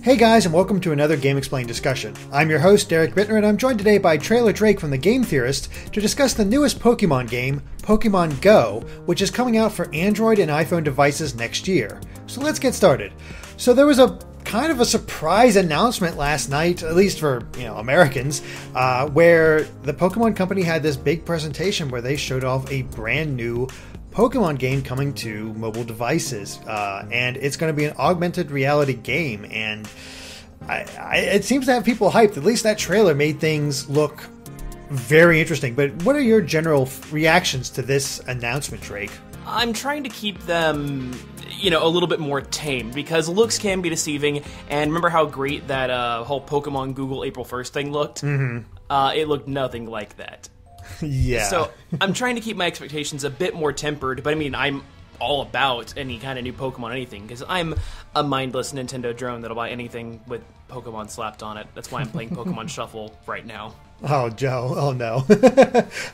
Hey guys, and welcome to another GameXplain discussion. I'm your host, Derek Bittner, and I'm joined today by Trailer Drake from The Game Theorist to discuss the newest Pokemon game, Pokemon Go, which is coming out for Android and iPhone devices next year. So let's get started. So there was a kind of a surprise announcement last night, at least for Americans, where the Pokemon Company had this big presentation where they showed off a brand new Pokemon game coming to mobile devices, and it's going to be an augmented reality game, and it seems to have people hyped. At least that trailer made things look very interesting. But what are your general reactions to this announcement, Drake? I'm trying to keep them, a little bit more tame, because looks can be deceiving, and remember how great that whole Pokemon Google April 1st thing looked? Mm-hmm. It looked nothing like that. Yeah. So I'm trying to keep my expectations a bit more tempered, but I mean, I'm all about any kind of new Pokemon anything, because I'm a mindless Nintendo drone that'll buy anything with Pokemon slapped on it. That's why I'm playing Pokemon Shuffle right now. Oh, Joe. Oh, no.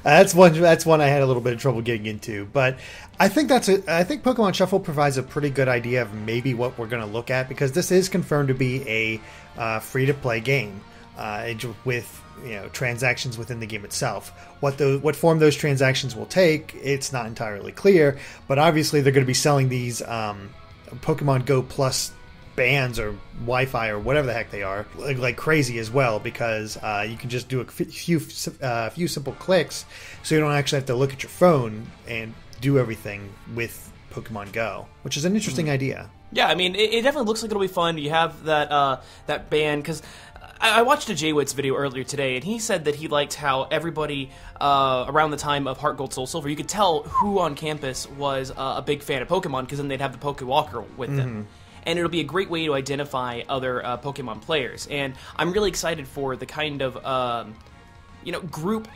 That's one I had a little bit of trouble getting into, but I think I think Pokemon Shuffle provides a pretty good idea of maybe what we're going to look at, because this is confirmed to be a free-to-play game with transactions within the game itself. What form those transactions will take, it's not entirely clear, but obviously they're going to be selling these Pokemon Go Plus bands or Wi-Fi or whatever the heck they are like crazy as well, because you can just do a few simple clicks, so you don't actually have to look at your phone and do everything with Pokemon Go, which is an interesting idea. Yeah, I mean, it definitely looks like it'll be fun. You have that band, because I watched a Jay-Witz video earlier today, and he said that he liked how everybody around the time of Heart Gold Soul Silver, you could tell who on campus was a big fan of Pokemon, because then they'd have the Pokewalker with them. And it'll be a great way to identify other Pokemon players. And I'm really excited for the kind of group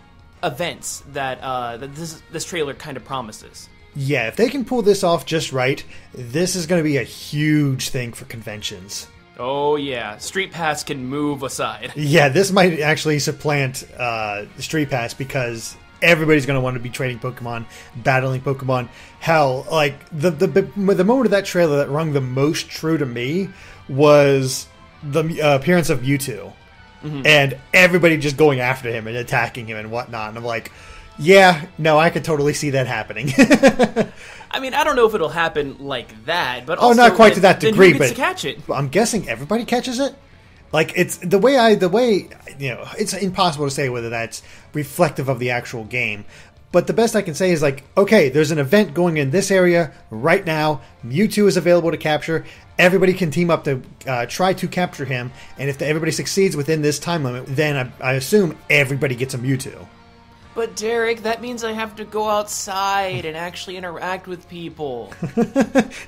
events that this trailer kind of promises. Yeah, if they can pull this off just right, this is going to be a huge thing for conventions. Oh yeah, Street Pass can move aside. Yeah, this might actually supplant Street Pass, because everybody's going to want to be trading Pokemon, battling Pokemon. Hell, like the moment of that trailer that rung the most true to me was the appearance of Mewtwo, and everybody just going after him and attacking him and whatnot. And I'm like, yeah, no, I could totally see that happening. I mean, I don't know if it'll happen like that, but also, not quite to that degree. Who gets to catch it? I'm guessing everybody catches it. Like, it's the way it's impossible to say whether that's reflective of the actual game. But the best I can say is, like, okay, there's an event going in this area right now. Mewtwo is available to capture. Everybody can team up to try to capture him. And if everybody succeeds within this time limit, then I assume everybody gets a Mewtwo. But Derek, that means I have to go outside and actually interact with people.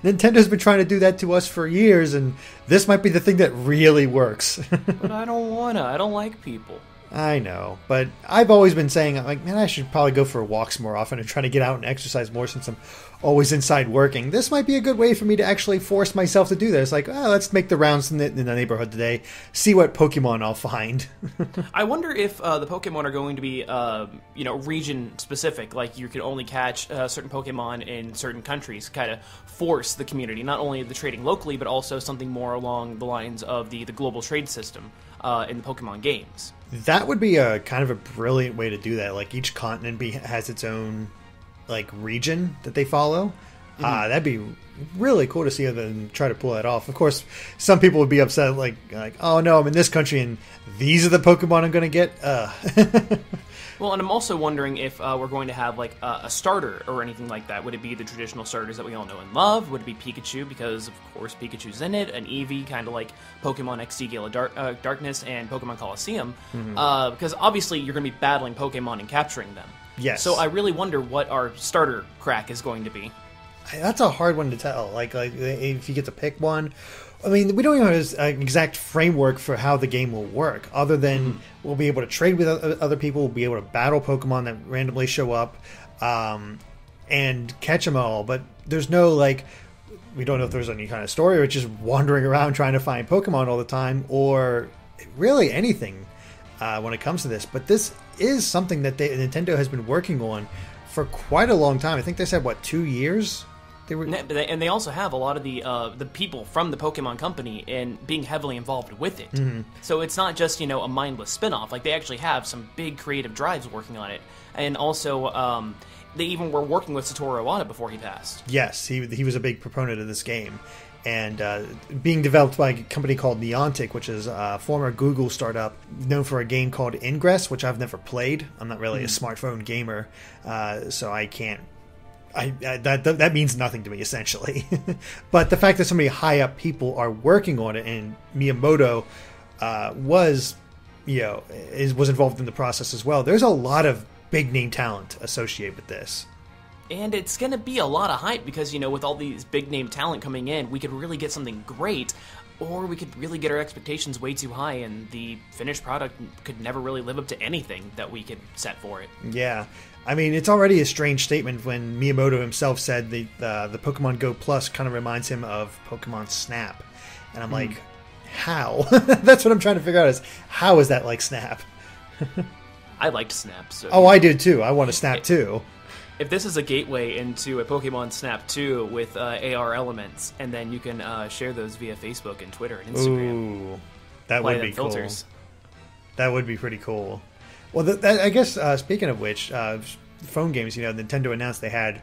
Nintendo's been trying to do that to us for years, and this might be the thing that really works. But I don't wanna. I don't like people. I know, but I've always been saying, like, man, I should probably go for walks more often and try to get out and exercise more, since I'm always inside working. This might be a good way for me to actually force myself to do this. Like, let's make the rounds in the neighborhood today, see what Pokemon I'll find. I wonder if the Pokemon are going to be, region specific. Like, you can only catch certain Pokemon in certain countries. Kind of force the community, not only the trading locally, but also something more along the lines of the global trade system in the Pokemon games. That would be a kind of a brilliant way to do that. Like, each continent has its own region that they follow. That'd be really cool to see them try to pull that off. Of course, some people would be upset, like, oh no, I'm in this country and these are the Pokemon I'm going to get. Well, and I'm also wondering if we're going to have a starter or anything like that. Would it be the traditional starters that we all know and love? Would it be Pikachu, because of course Pikachu's in it, an Eevee, kind of like Pokemon XD Gale of Darkness and Pokemon Coliseum, because obviously you're going to be battling Pokemon and capturing them. Yes. So I really wonder what our starter crack is going to be. That's a hard one to tell. Like if you get to pick one, I mean, we don't even have an exact framework for how the game will work, other than we'll be able to trade with other people, we'll be able to battle Pokemon that randomly show up, and catch them all. But there's no, like, we don't know if there's any kind of story, or just wandering around trying to find Pokemon all the time, or really anything when it comes to this. But this is something that Nintendo has been working on for quite a long time. I think they said, what, 2 years? And they also have a lot of the people from the Pokemon Company and being heavily involved with it. So it's not just, you know, a mindless spin-off. Like, they actually have some big creative drives working on it. And also, they even were working with Satoru Iwata before he passed. Yes, he was a big proponent of this game. And being developed by a company called Niantic, which is a former Google startup known for a game called Ingress, which I've never played. I'm not really a smartphone gamer, so I can't. That means nothing to me, essentially. But the fact that so many high up people are working on it, and Miyamoto was involved in the process as well. There's a lot of big name talent associated with this. And it's going to be a lot of hype because, you know, with all these big name talent coming in, we could really get something great, or we could really get our expectations way too high, and the finished product could never really live up to anything that we could set for it. Yeah. I mean, it's already a strange statement when Miyamoto himself said the Pokemon Go Plus kind of reminds him of Pokemon Snap. And I'm like, how? That's what I'm trying to figure out, is how is that like Snap? I liked Snap. So oh, I did too. I want to Snap too. If this is a gateway into a Pokemon Snap 2 with AR elements, and then you can share those via Facebook and Twitter and Instagram. Ooh, that would be cool. That would be pretty cool. Well, I guess, speaking of which, phone games, you know, Nintendo announced they had,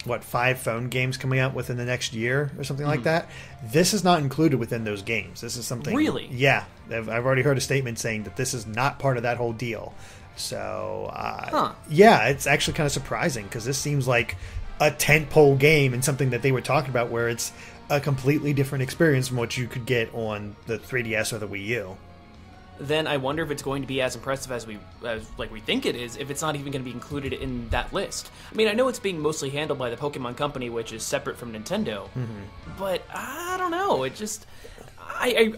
5 phone games coming out within the next year or something like that. This is not included within those games. This is something... Really? Yeah. I've already heard a statement saying that this is not part of that whole deal. So, yeah, it's actually kind of surprising, because this seems like a tentpole game and something that they were talking about, where it's a completely different experience from what you could get on the 3DS or the Wii U. Then I wonder if it's going to be as impressive as we think it is, if it's not even going to be included in that list. I mean, I know it's being mostly handled by the Pokemon Company, which is separate from Nintendo, but I don't know. It just... I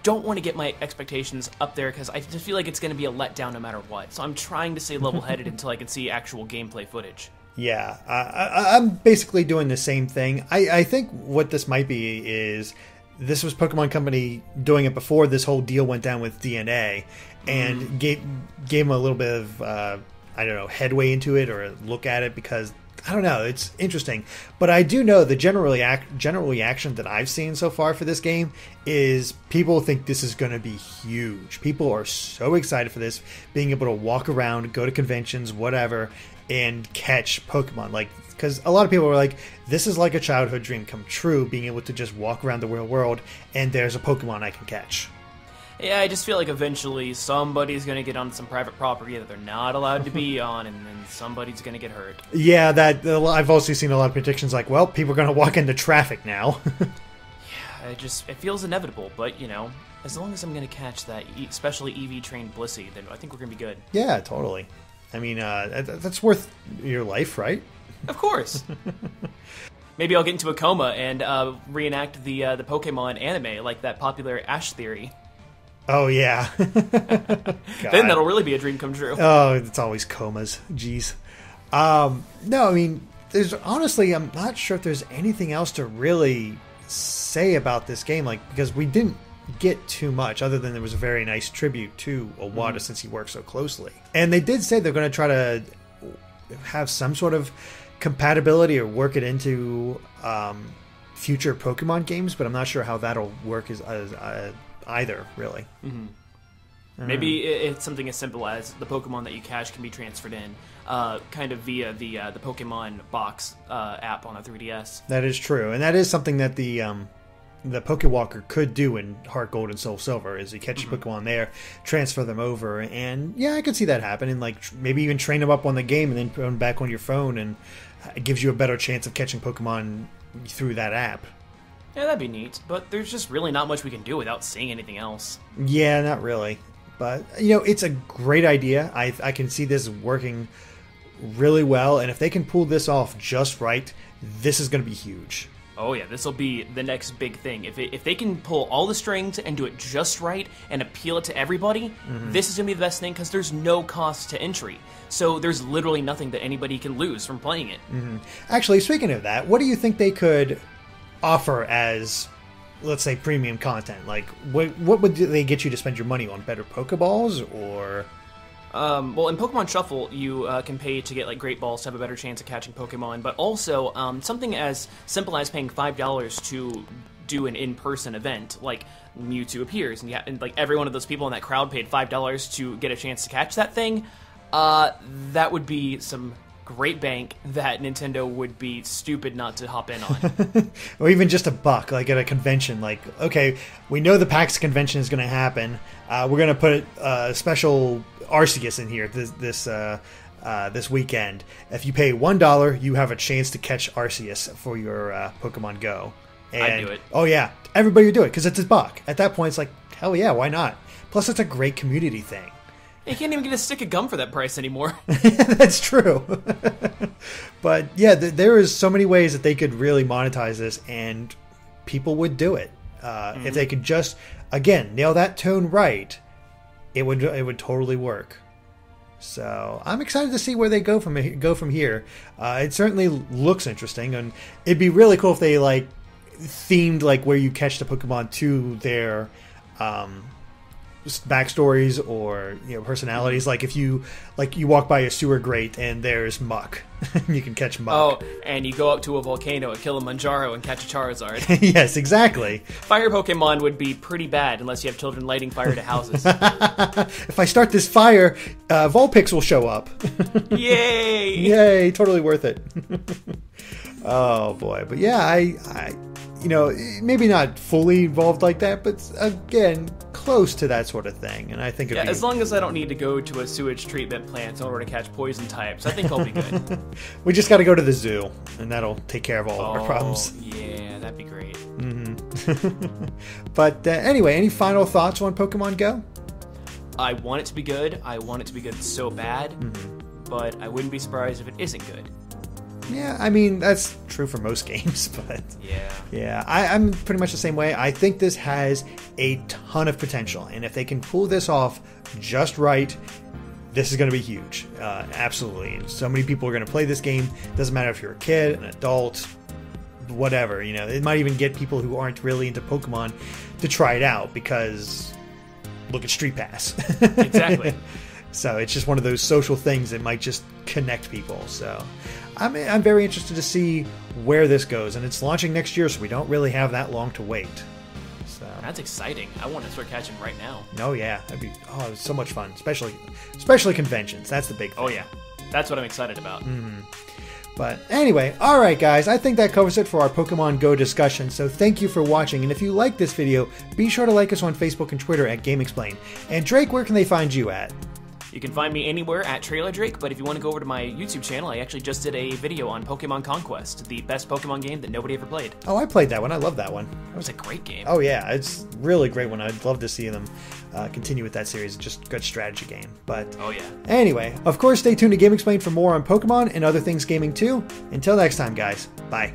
don't want to get my expectations up there, because I just feel like it's going to be a letdown no matter what. So I'm trying to stay level-headed until I can see actual gameplay footage. Yeah, I'm basically doing the same thing. I think what this might be is... This was Pokemon Company doing it before this whole deal went down with DNA, and gave them a little bit of, headway into it, or a look at it, because, I don't know, it's interesting. But I do know the general reaction that I've seen so far for this game is people think this is going to be huge. People are so excited for this, being able to walk around, go to conventions, whatever, and catch Pokemon. Like, because a lot of people are like, this is like a childhood dream come true, being able to just walk around the real world and there's a Pokemon I can catch. Yeah, I just feel like eventually somebody's going to get on some private property that they're not allowed to be on, and then somebody's going to get hurt. Yeah, I've also seen a lot of predictions like, well, people are going to walk into traffic now. Yeah, it feels inevitable, but, you know, as long as I'm going to catch that especially EV-trained Blissey, then I think we're going to be good. Yeah, totally. I mean, that's worth your life, right? Of course. Maybe I'll get into a coma and reenact the Pokemon anime, like that popular Ash theory. Oh, yeah. Then that'll really be a dream come true. Oh, it's always comas. Jeez. No, I mean, honestly, I'm not sure if there's anything else to really say about this game, because we didn't get too much, other than there was a very nice tribute to Iwata since he worked so closely. And they did say they're going to try to have some sort of compatibility or work it into future Pokemon games, but I'm not sure how that'll work as either, really. Maybe it's something as simple as the Pokemon that you catch can be transferred in, kind of via the Pokemon Box app on a 3DS. That is true, and that is something that the Pokewalker could do in Heart Gold and Soul Silver, is you catch Pokemon there, transfer them over, and yeah, I could see that happen, and maybe even train them up on the game and then put them back on your phone, and it gives you a better chance of catching Pokemon through that app. Yeah, that'd be neat, but there's just really not much we can do without seeing anything else. Yeah, not really. But, it's a great idea. I can see this working really well, and if they can pull this off just right, this is going to be huge. Oh yeah, this will be the next big thing. If they can pull all the strings and do it just right and appeal it to everybody, this is going to be the best thing because there's no cost to entry. So there's literally nothing that anybody can lose from playing it. Actually, speaking of that, what do you think they could offer as, let's say, premium content? Like, what would they get you to spend your money on? Better Pokeballs or... Well, in Pokemon Shuffle, you can pay to get like Great Balls to have a better chance of catching Pokemon, but also something as simple as paying $5 to do an in-person event, like Mewtwo appears, and like every one of those people in that crowd paid $5 to get a chance to catch that thing. That would be some great bank that Nintendo would be stupid not to hop in on. Or even just $1, like at a convention. Like, okay, we know the PAX convention is going to happen. We're going to put a special Arceus in here this weekend. If you pay $1, you have a chance to catch Arceus for your Pokemon Go. And, I'd do it. Oh yeah, everybody would do it because it's $1. At that point, it's like, hell yeah, why not? Plus, it's a great community thing. You can't even get a stick of gum for that price anymore. That's true. But yeah, there is so many ways that they could really monetize this, and people would do it if they could just, again, nail that tone right. It would totally work. So I'm excited to see where they go from here. It certainly looks interesting, and it'd be really cool if they like themed like where you catch the Pokemon to their backstories or personalities. Like if you walk by a sewer grate and there's muck, you can catch muck. Oh, and you go up to a volcano at Kilimanjaro and catch a Charizard. Yes, exactly. Fire Pokemon would be pretty bad unless you have children lighting fire to houses. If I start this fire, Vulpix will show up. Yay! Yay! Totally worth it. Oh boy, but yeah, I maybe not fully involved like that, but again, close to that sort of thing. And I think as long as I don't need to go to a sewage treatment plant in order to catch poison types, I think I'll be good. We just got to go to the zoo, and that'll take care of all of our problems. Yeah, that'd be great. But anyway, any final thoughts on Pokemon Go? I want it to be good. I want it to be good so bad, but I wouldn't be surprised if it isn't good. Yeah, I mean, that's true for most games, but... Yeah, I'm pretty much the same way. I think this has a ton of potential, and if they can pull this off just right, this is going to be huge. Absolutely. And so many people are going to play this game. Doesn't matter if you're a kid, an adult, whatever. It might even get people who aren't really into Pokemon to try it out, because look at Street Pass. Exactly. So it's just one of those social things that might just connect people. So I'm very interested to see where this goes, and it's launching next year, so we don't really have that long to wait. So that's exciting. I want to start catching right now. Oh yeah, it's so much fun, especially conventions. That's the big thing. Oh yeah, that's what I'm excited about. But anyway, all right, guys, I think that covers it for our Pokemon Go discussion. So thank you for watching, and if you like this video, be sure to like us on Facebook and Twitter at GameXplain. And Drake, where can they find you at? You can find me anywhere at Trailer Drake, but if you want to go over to my YouTube channel, I actually just did a video on Pokemon Conquest, the best Pokemon game that nobody ever played. Oh, I played that one. I love that one. It was a great game. Oh, yeah. It's really great one. I'd love to see them continue with that series. Just good strategy game. But oh, yeah. Anyway, of course, stay tuned to GameXplain for more on Pokemon and other things gaming, too. Until next time, guys. Bye.